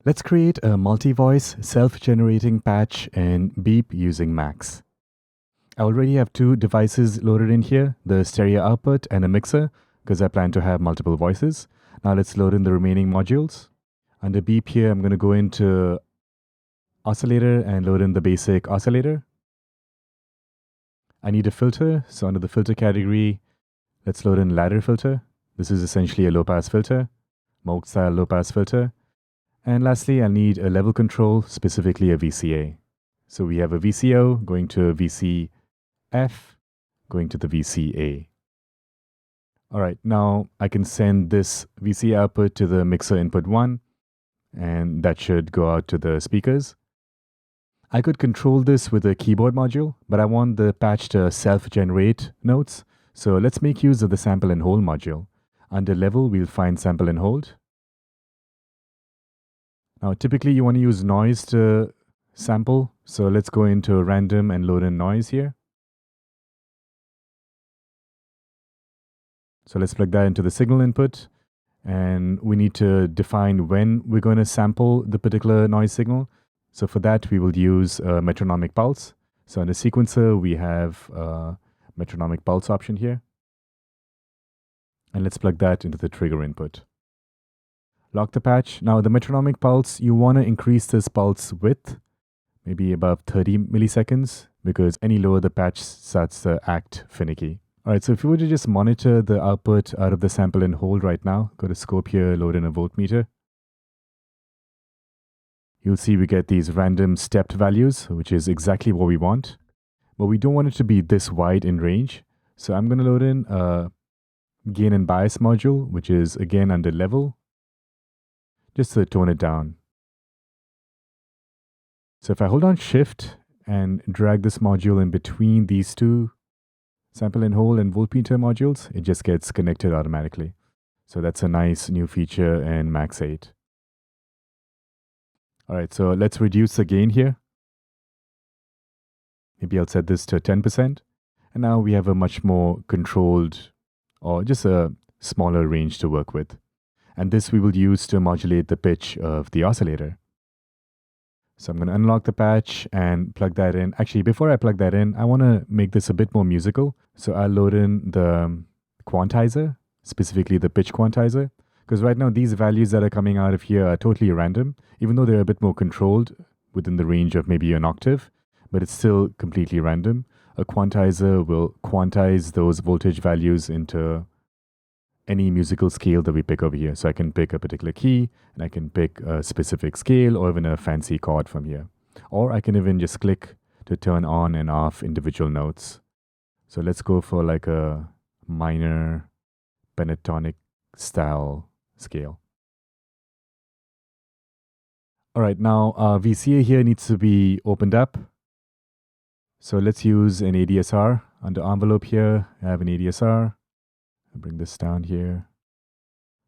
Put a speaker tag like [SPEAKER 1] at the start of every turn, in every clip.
[SPEAKER 1] Let's create a multi-voice self-generating patch in BEAP using Max. I already have two devices loaded in here, the stereo output and a mixer, because I plan to have multiple voices. Now let's load in the remaining modules. Under BEAP here, I'm going to go into Oscillator and load in the basic oscillator. I need a filter, so under the filter category, let's load in ladder filter. This is essentially a low-pass filter, Moog style low-pass filter. And lastly, I'll need a level control, specifically a VCA. So we have a VCO going to a VCF, going to the VCA. All right, now I can send this VCA output to the mixer input 1, and that should go out to the speakers. I could control this with a keyboard module, but I want the patch to self-generate notes. So let's make use of the sample and hold module. Under level, we'll find sample and hold. Now, typically you want to use noise to sample. So let's go into random and load in noise here. So let's plug that into the signal input. And we need to define when we're going to sample the particular noise signal. So for that, we will use a metronomic pulse. So in the sequencer, we have a metronomic pulse option here. And let's plug that into the trigger input. Lock the patch. Now the metronomic pulse, you want to increase this pulse width, maybe above 30 milliseconds, because any lower the patch starts to act finicky. All right, so if you were to just monitor the output out of the sample and hold right now, go to scope here, load in a voltmeter. You'll see we get these random stepped values, which is exactly what we want. But we don't want it to be this wide in range. So I'm going to load in a gain and bias module, which is again under level, just to tone it down. So if I hold on shift and drag this module in between these two sample and hold and voltmeter modules, it just gets connected automatically. So that's a nice new feature in Max 8. All right, so let's reduce the gain here. Maybe I'll set this to 10%. And now we have a much more controlled, or just a smaller range to work with. And this we will use to modulate the pitch of the oscillator. So I'm going to unlock the patch and plug that in. Actually, before I plug that in, I want to make this a bit more musical. So I'll load in the quantizer, specifically the pitch quantizer. Because right now, these values that are coming out of here are totally random, even though they're a bit more controlled within the range of maybe an octave, but it's still completely random. A quantizer will quantize those voltage values into any musical scale that we pick over here. So I can pick a particular key, and I can pick a specific scale or even a fancy chord from here. Or I can even just click to turn on and off individual notes. So let's go for like a minor pentatonic style scale. All right, now our VCA here needs to be opened up. So let's use an ADSR. Under envelope here, I have an ADSR. I'll bring this down here.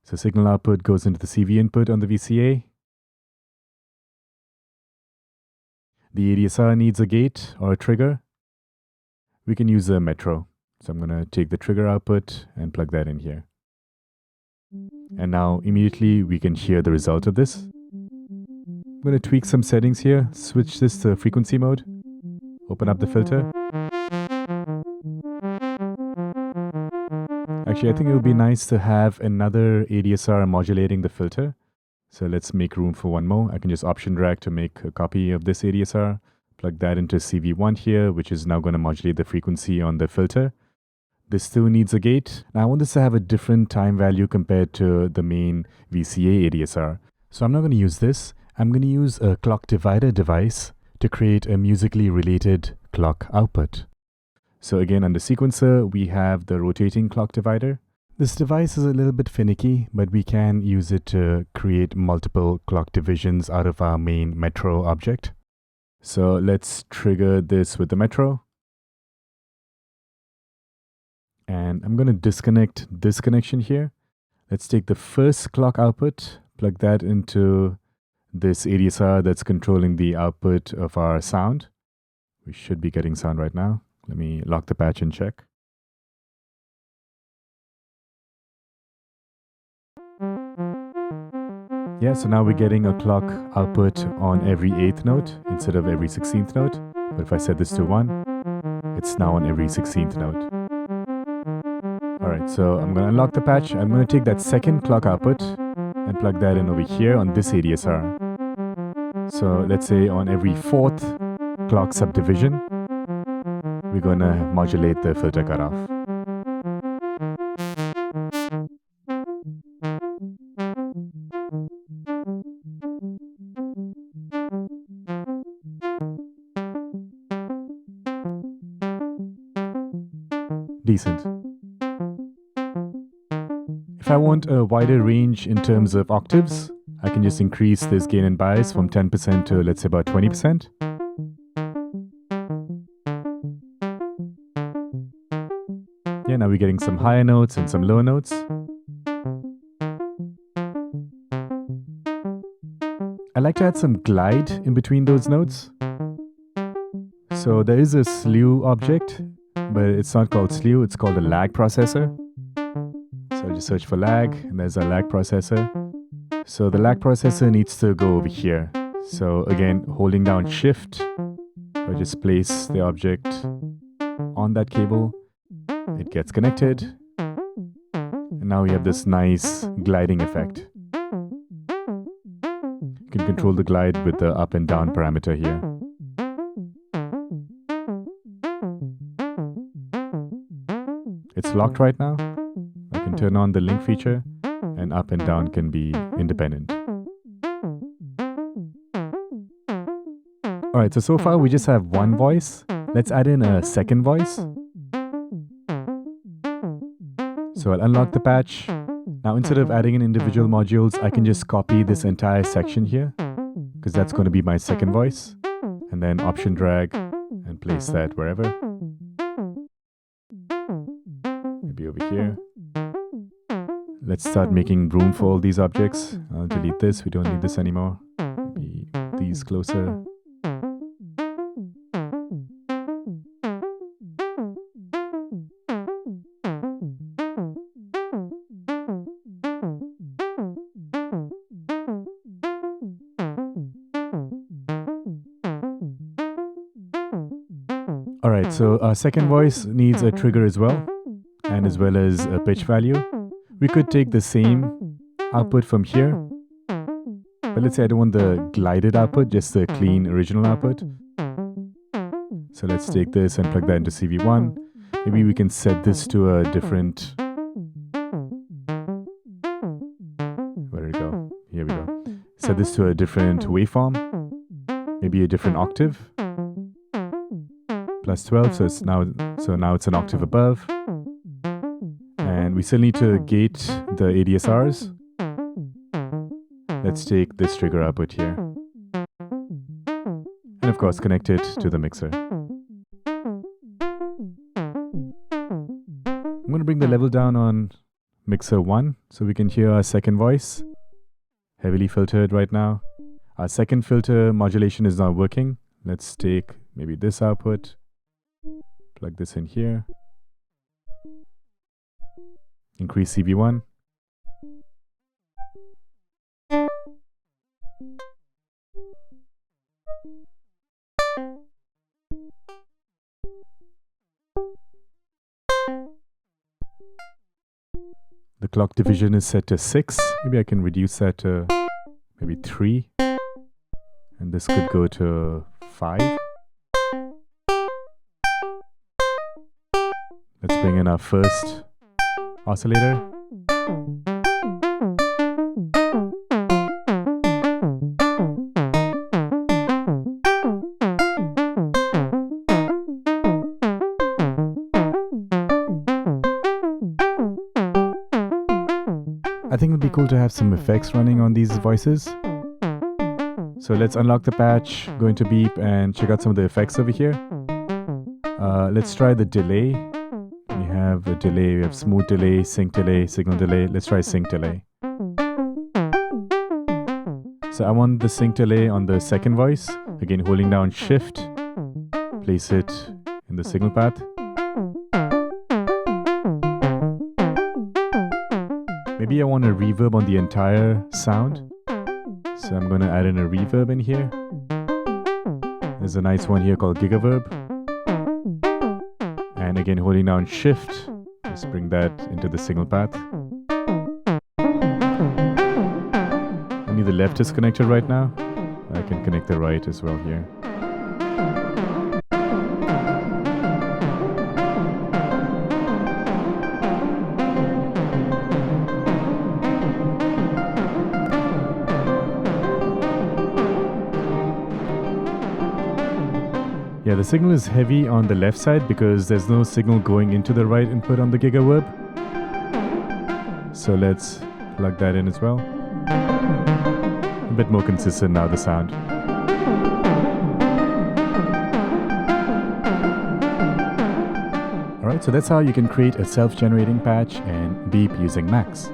[SPEAKER 1] So signal output goes into the CV input on the VCA. The ADSR needs a gate or a trigger. We can use a metro. So I'm going to take the trigger output and plug that in here. And now immediately we can hear the result of this. I'm going to tweak some settings here, switch this to frequency mode, open up the filter. Actually, I think it would be nice to have another ADSR modulating the filter. So let's make room for one more. I can just option drag to make a copy of this ADSR, plug that into CV1 here, which is now going to modulate the frequency on the filter. This still needs a gate. Now I want this to have a different time value compared to the main VCA ADSR. So I'm not going to use this. I'm going to use a clock divider device to create a musically related clock output. So again, under sequencer, we have the rotating clock divider. This device is a little bit finicky, but we can use it to create multiple clock divisions out of our main metro object. So let's trigger this with the metro. And I'm going to disconnect this connection here. Let's take the first clock output, plug that into this ADSR that's controlling the output of our sound. We should be getting sound right now. Let me lock the patch and check. Yeah, so now we're getting a clock output on every 8th note instead of every 16th note. But if I set this to 1, it's now on every 16th note. Alright, so I'm going to unlock the patch. I'm going to take that second clock output and plug that in over here on this ADSR. So let's say on every 4th clock subdivision, we're going to modulate the filter cutoff. Decent. If I want a wider range in terms of octaves, I can just increase this gain and bias from 10% to, let's say, about 20%. Yeah, now we're getting some higher notes and some lower notes. I like to add some glide in between those notes. So there is a slew object, but it's not called slew, it's called a lag processor. So I just search for lag, and there's a lag processor. So the lag processor needs to go over here. So again, holding down shift, I just place the object on that cable. It gets connected. And now we have this nice gliding effect. You can control the glide with the up and down parameter here. It's locked right now. I can turn on the link feature, and up and down can be independent. Alright, so far we just have one voice. Let's add in a second voice. So I'll unlock the patch. Now instead of adding in individual modules, I can just copy this entire section here, because that's going to be my second voice. And then option drag and place that wherever. Maybe over here. Let's start making room for all these objects. I'll delete this, we don't need this anymore. Maybe these closer. Alright, so our second voice needs a trigger as well, and as well as a pitch value. We could take the same output from here, but let's say I don't want the glided output, just the clean original output. So let's take this and plug that into CV1. Maybe we can set this to a different... Where did it go? Here we go. Set this to a different waveform, maybe a different octave. Plus 12, so now it's an octave above. And we still need to gate the ADSRs. Let's take this trigger output here. And of course, connect it to the mixer. I'm going to bring the level down on mixer 1 so we can hear our second voice. Heavily filtered right now. Our second filter modulation is not working. Let's take maybe this output. Plug this in here. Increase CV1. The clock division is set to 6. Maybe I can reduce that to maybe 3. And this could go to 5. Let's bring in our first oscillator. I think it would be cool to have some effects running on these voices. So let's unlock the patch, go into BEAP and check out some of the effects over here. Let's try the delay. We have a delay, we have smooth delay, sync delay, signal delay. Let's try sync delay. So I want the sync delay on the second voice. Again, holding down shift, place it in the signal path. Maybe I want a reverb on the entire sound. So I'm going to add in a reverb in here. There's a nice one here called Gigaverb. And again, holding down Shift, just bring that into the signal path. Only the left is connected right now. I can connect the right as well here. Yeah, the signal is heavy on the left side because there's no signal going into the right input on the Gigaverb. So let's plug that in as well. A bit more consistent now, the sound. Alright, so that's how you can create a self-generating patch and BEAP using Max.